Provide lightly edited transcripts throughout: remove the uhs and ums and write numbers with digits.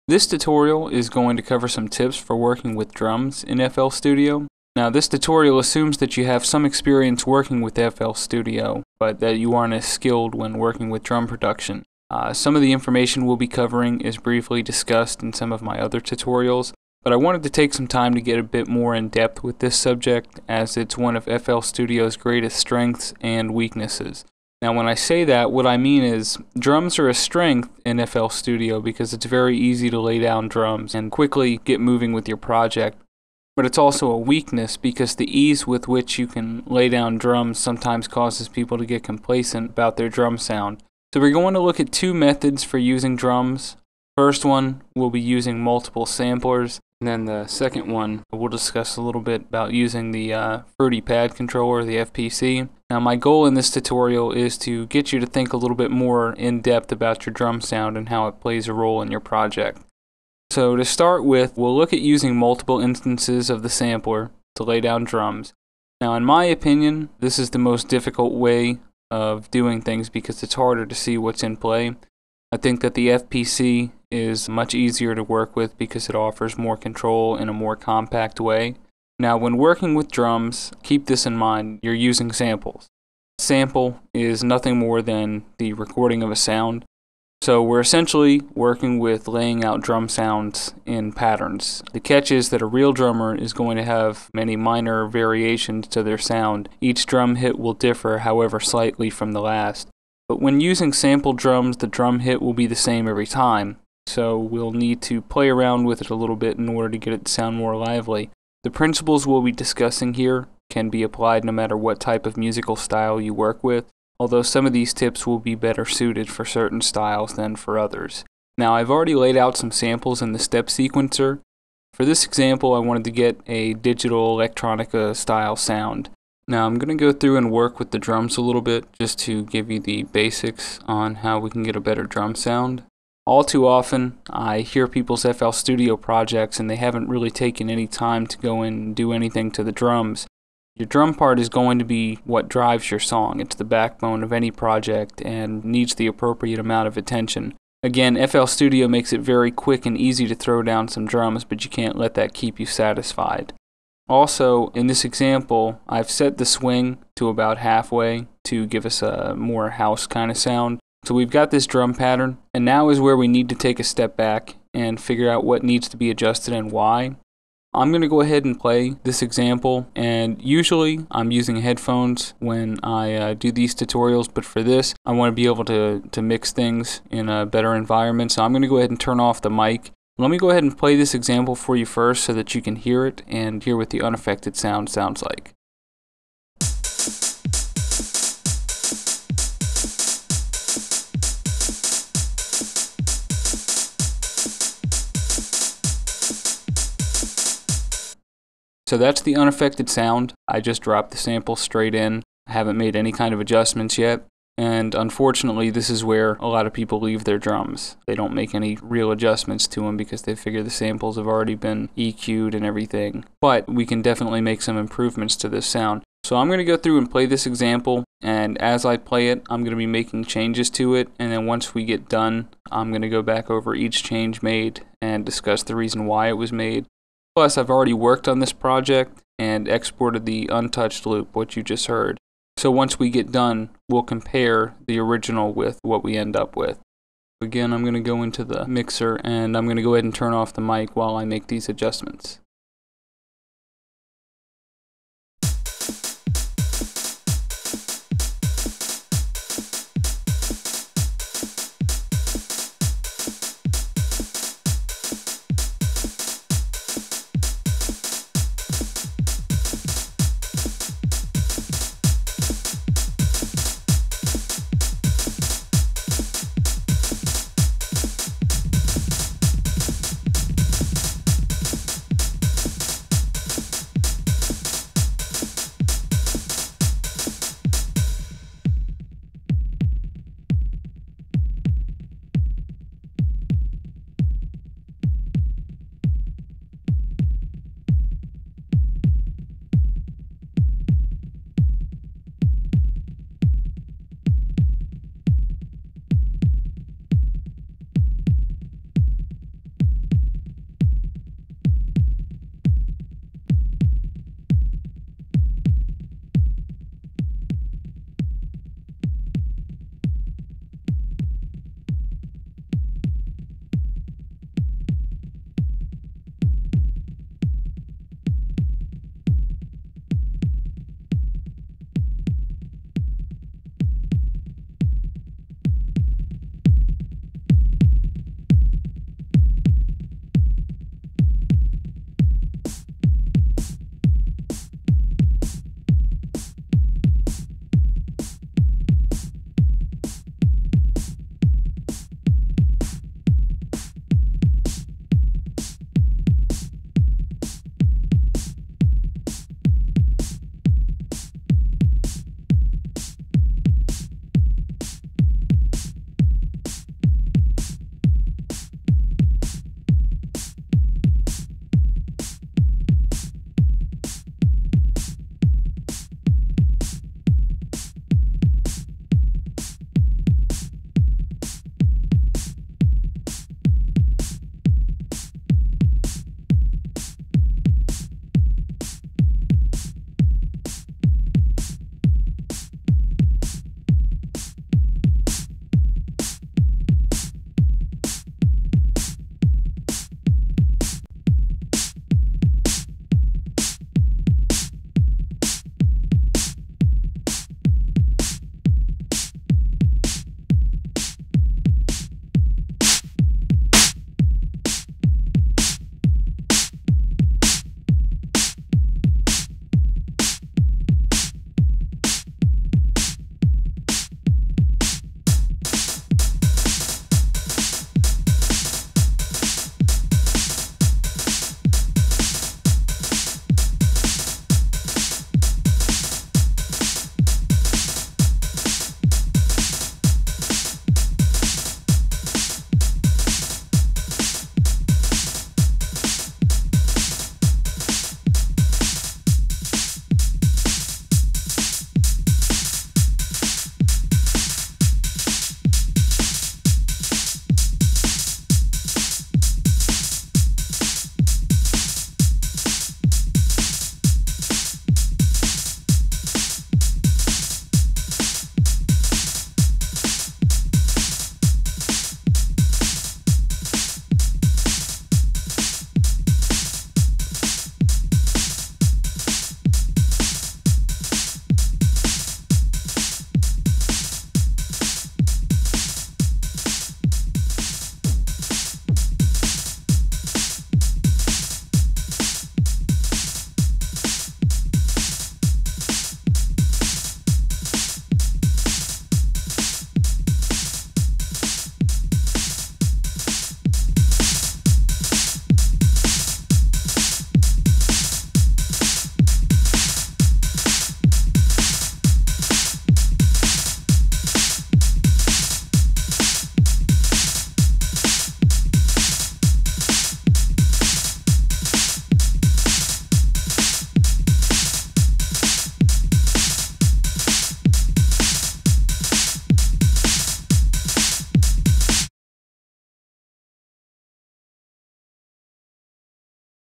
This tutorial is going to cover some tips for working with drums in FL Studio. Now this tutorial assumes that you have some experience working with FL Studio, but that you aren't as skilled when working with drum production. Some of the information we'll be covering is briefly discussed in some of my other tutorials, but I wanted to take some time to get a bit more in depth with this subject as it's one of FL Studio's greatest strengths and weaknesses. Now when I say that, what I mean is drums are a strength in FL Studio because it's very easy to lay down drums and quickly get moving with your project. But it's also a weakness because the ease with which you can lay down drums sometimes causes people to get complacent about their drum sound. So we're going to look at two methods for using drums. First one, we'll be using multiple samplers. And then the second one, we'll discuss a little bit about using the Fruity Pad Controller, the FPC. Now my goal in this tutorial is to get you to think a little bit more in depth about your drum sound and how it plays a role in your project. So to start with, we'll look at using multiple instances of the sampler to lay down drums. Now in my opinion, this is the most difficult way of doing things because it's harder to see what's in play. I think that the FPC is much easier to work with because it offers more control in a more compact way. Now when working with drums, keep this in mind, you're using samples. Sample is nothing more than the recording of a sound. So we're essentially working with laying out drum sounds in patterns. The catch is that a real drummer is going to have many minor variations to their sound. Each drum hit will differ, however, slightly from the last. But when using sample drums, the drum hit will be the same every time. So we'll need to play around with it a little bit in order to get it to sound more lively. The principles we'll be discussing here can be applied no matter what type of musical style you work with, although some of these tips will be better suited for certain styles than for others. Now I've already laid out some samples in the step sequencer. For this example, I wanted to get a digital electronica style sound. Now I'm going to go through and work with the drums a little bit just to give you the basics on how we can get a better drum sound. All too often, I hear people's FL Studio projects and they haven't really taken any time to go in and do anything to the drums. Your drum part is going to be what drives your song. It's the backbone of any project and needs the appropriate amount of attention. Again, FL Studio makes it very quick and easy to throw down some drums, but you can't let that keep you satisfied. Also, in this example, I've set the swing to about halfway to give us a more house kind of sound. So we've got this drum pattern, and now is where we need to take a step back and figure out what needs to be adjusted and why. I'm going to go ahead and play this example, and usually I'm using headphones when I do these tutorials, but for this I want to be able to mix things in a better environment, so I'm going to go ahead and turn off the mic. Let me go ahead and play this example for you first so that you can hear it and hear what the unaffected sound sounds like. So that's the unaffected sound. I just dropped the sample straight in. I haven't made any kind of adjustments yet. And unfortunately, this is where a lot of people leave their drums. They don't make any real adjustments to them because they figure the samples have already been EQ'd and everything. But we can definitely make some improvements to this sound. So I'm going to go through and play this example, and as I play it, I'm going to be making changes to it, and then once we get done, I'm going to go back over each change made and discuss the reason why it was made. Plus, I've already worked on this project and exported the untouched loop, what you just heard. So once we get done, we'll compare the original with what we end up with. Again, I'm going to go into the mixer and I'm going to go ahead and turn off the mic while I make these adjustments.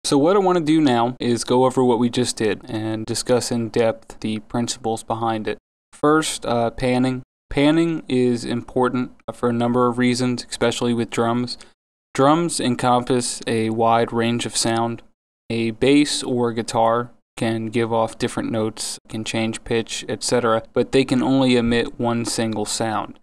So what I want to do now is go over what we just did and discuss in depth the principles behind it. First, panning. Panning is important for a number of reasons, especially with drums. Drums encompass a wide range of sound. A bass or guitar can give off different notes, can change pitch, etc., but they can only emit one single sound.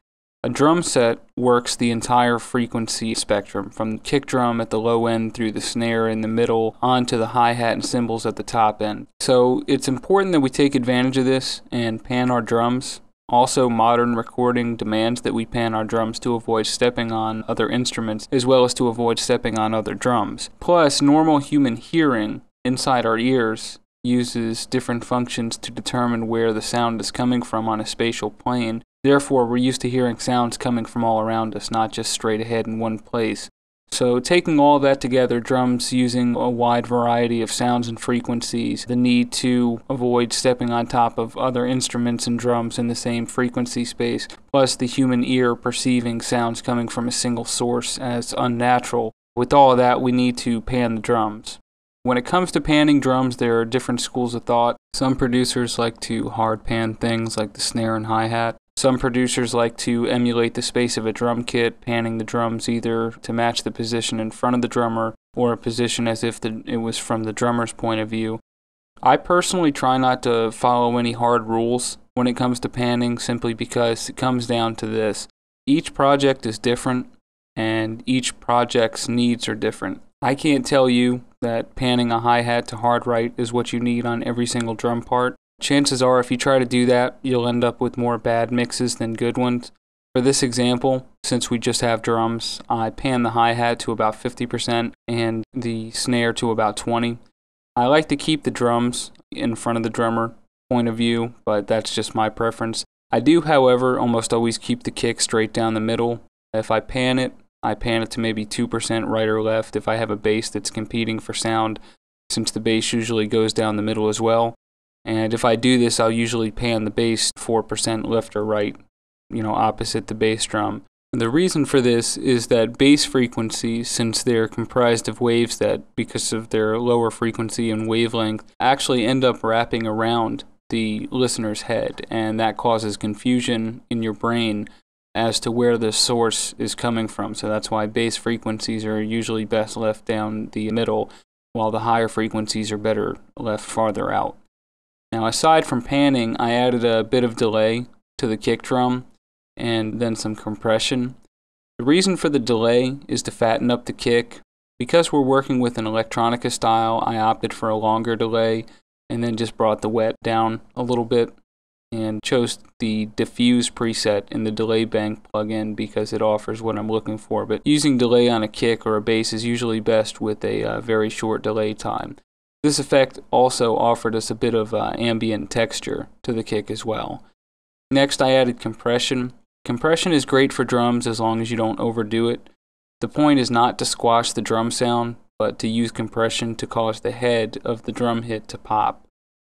A drum set works the entire frequency spectrum, from the kick drum at the low end through the snare in the middle, onto the hi-hat and cymbals at the top end. So it's important that we take advantage of this and pan our drums. Also, modern recording demands that we pan our drums to avoid stepping on other instruments, as well as to avoid stepping on other drums. Plus, normal human hearing inside our ears uses different functions to determine where the sound is coming from on a spatial plane. Therefore, we're used to hearing sounds coming from all around us, not just straight ahead in one place. So taking all that together, drums using a wide variety of sounds and frequencies, the need to avoid stepping on top of other instruments and drums in the same frequency space, plus the human ear perceiving sounds coming from a single source as unnatural. With all of that, we need to pan the drums. When it comes to panning drums, there are different schools of thought. Some producers like to hard pan things like the snare and hi-hat. Some producers like to emulate the space of a drum kit, panning the drums either to match the position in front of the drummer or a position as if it was from the drummer's point of view. I personally try not to follow any hard rules when it comes to panning, simply because it comes down to this. Each project is different and each project's needs are different. I can't tell you that panning a hi-hat to hard right is what you need on every single drum part. Chances are, if you try to do that, you'll end up with more bad mixes than good ones. For this example, since we just have drums, I pan the hi-hat to about 50% and the snare to about 20%. I like to keep the drums in front of the drummer point of view, but that's just my preference. I do, however, almost always keep the kick straight down the middle. If I pan it to maybe 2% right or left if I have a bass that's competing for sound, since the bass usually goes down the middle as well. And if I do this, I'll usually pan the bass 4% left or right, opposite the bass drum. And the reason for this is that bass frequencies, since they're comprised of waves that, because of their lower frequency and wavelength, actually end up wrapping around the listener's head, and that causes confusion in your brain as to where the source is coming from. So that's why bass frequencies are usually best left down the middle, while the higher frequencies are better left farther out. Now, aside from panning, I added a bit of delay to the kick drum and then some compression. The reason for the delay is to fatten up the kick. Because we're working with an electronica style, I opted for a longer delay and then just brought the wet down a little bit and chose the diffuse preset in the delay bank plugin because it offers what I'm looking for. But using delay on a kick or a bass is usually best with a very short delay time. This effect also offered us a bit of ambient texture to the kick as well. Next, I added compression. Compression is great for drums as long as you don't overdo it. The point is not to squash the drum sound, but to use compression to cause the head of the drum hit to pop.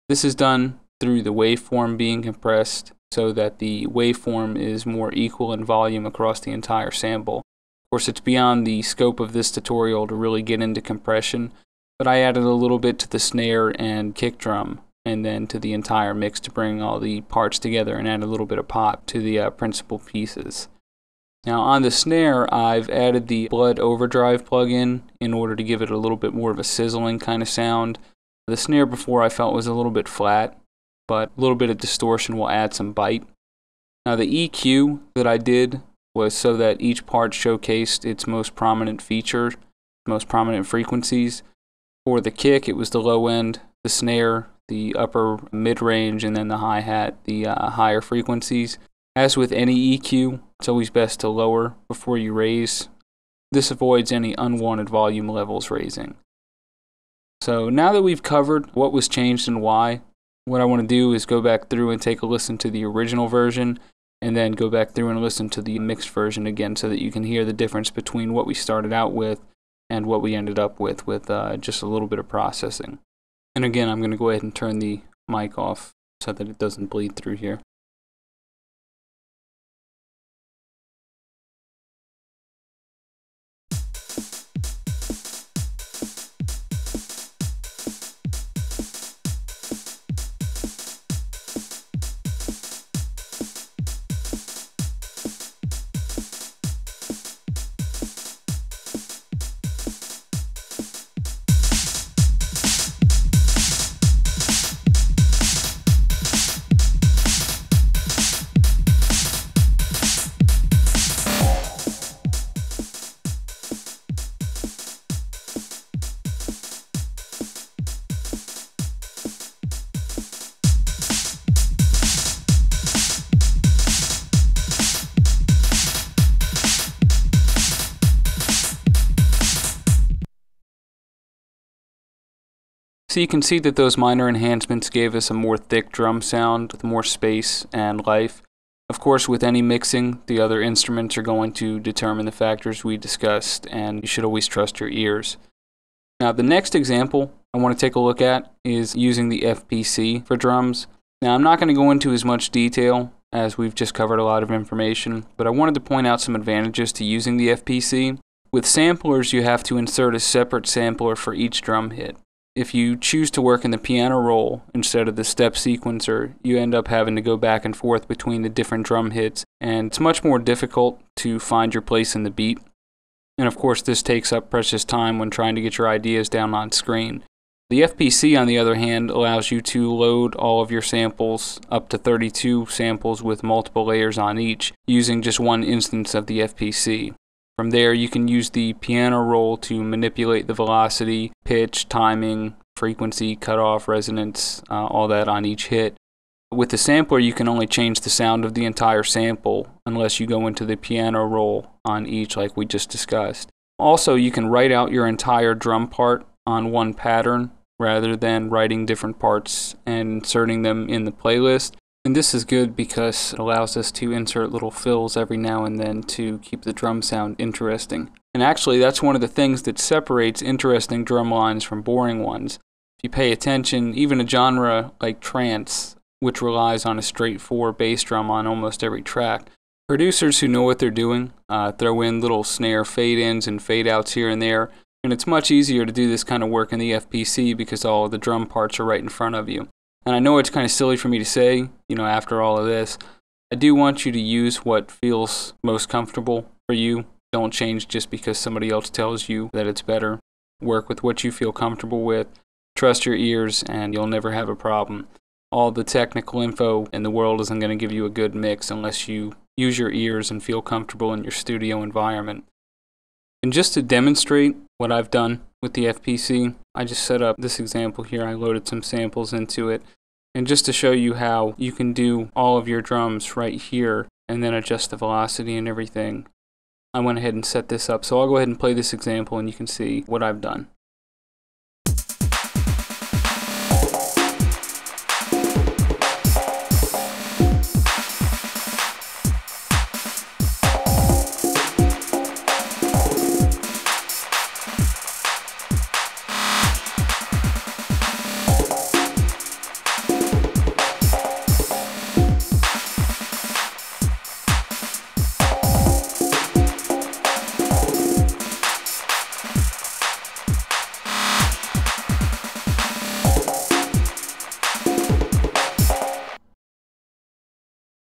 This is done through the waveform being compressed so that the waveform is more equal in volume across the entire sample. Of course, it's beyond the scope of this tutorial to really get into compression, but I added a little bit to the snare and kick drum and then to the entire mix to bring all the parts together and add a little bit of pop to the principal pieces. Now on the snare, I've added the Blood Overdrive plugin in order to give it a little bit more of a sizzling kind of sound. The snare before I felt was a little bit flat, but a little bit of distortion will add some bite. Now the EQ that I did was so that each part showcased its most prominent feature, most prominent frequencies. For the kick, it was the low end, the snare, the upper mid-range, and then the hi-hat, the higher frequencies. As with any EQ, it's always best to lower before you raise. This avoids any unwanted volume levels raising. So now that we've covered what was changed and why, what I want to do is go back through and take a listen to the original version and then go back through and listen to the mixed version again so that you can hear the difference between what we started out with and what we ended up with just a little bit of processing. And again, I'm going to go ahead and turn the mic off so that it doesn't bleed through here. So you can see that those minor enhancements gave us a more thick drum sound with more space and life. Of course, with any mixing, the other instruments are going to determine the factors we discussed, and you should always trust your ears. Now, the next example I want to take a look at is using the FPC for drums. Now, I'm not going to go into as much detail as we've just covered a lot of information, but I wanted to point out some advantages to using the FPC. With samplers, you have to insert a separate sampler for each drum hit. If you choose to work in the piano roll instead of the step sequencer, you end up having to go back and forth between the different drum hits, and it's much more difficult to find your place in the beat. And of course, this takes up precious time when trying to get your ideas down on screen. The FPC, on the other hand, allows you to load all of your samples, up to 32 samples with multiple layers on each, using just one instance of the FPC. From there, you can use the piano roll to manipulate the velocity, pitch, timing, frequency, cutoff, resonance, all that on each hit. With the sampler, you can only change the sound of the entire sample unless you go into the piano roll on each, like we just discussed. Also, you can write out your entire drum part on one pattern rather than writing different parts and inserting them in the playlist. And this is good because it allows us to insert little fills every now and then to keep the drum sound interesting. And actually, that's one of the things that separates interesting drum lines from boring ones. If you pay attention, even a genre like trance, which relies on a straight 4 bass drum on almost every track, producers who know what they're doing throw in little snare fade-ins and fade-outs here and there, and it's much easier to do this kind of work in the FPC because all of the drum parts are right in front of you. And I know it's kind of silly for me to say, after all of this, I do want you to use what feels most comfortable for you. Don't change just because somebody else tells you that it's better. Work with what you feel comfortable with. Trust your ears, and you'll never have a problem. All the technical info in the world isn't going to give you a good mix unless you use your ears and feel comfortable in your studio environment. And just to demonstrate what I've done with the FPC, I just set up this example here. I loaded some samples into it. And just to show you how you can do all of your drums right here and then adjust the velocity and everything, I went ahead and set this up. So I'll go ahead and play this example and you can see what I've done.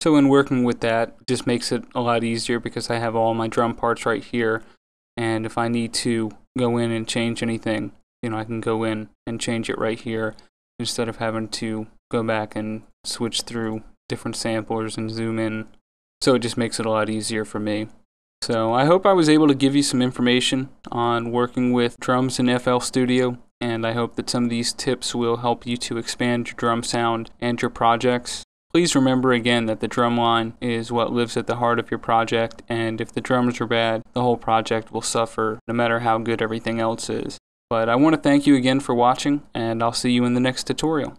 So in working with that, it just makes it a lot easier because I have all my drum parts right here. And if I need to go in and change anything, I can go in and change it right here instead of having to go back and switch through different samplers and zoom in. So it just makes it a lot easier for me. So I hope I was able to give you some information on working with drums in FL Studio, and I hope that some of these tips will help you to expand your drum sound and your projects. Please remember again that the drum line is what lives at the heart of your project, and if the drums are bad, the whole project will suffer no matter how good everything else is. But I want to thank you again for watching, and I'll see you in the next tutorial.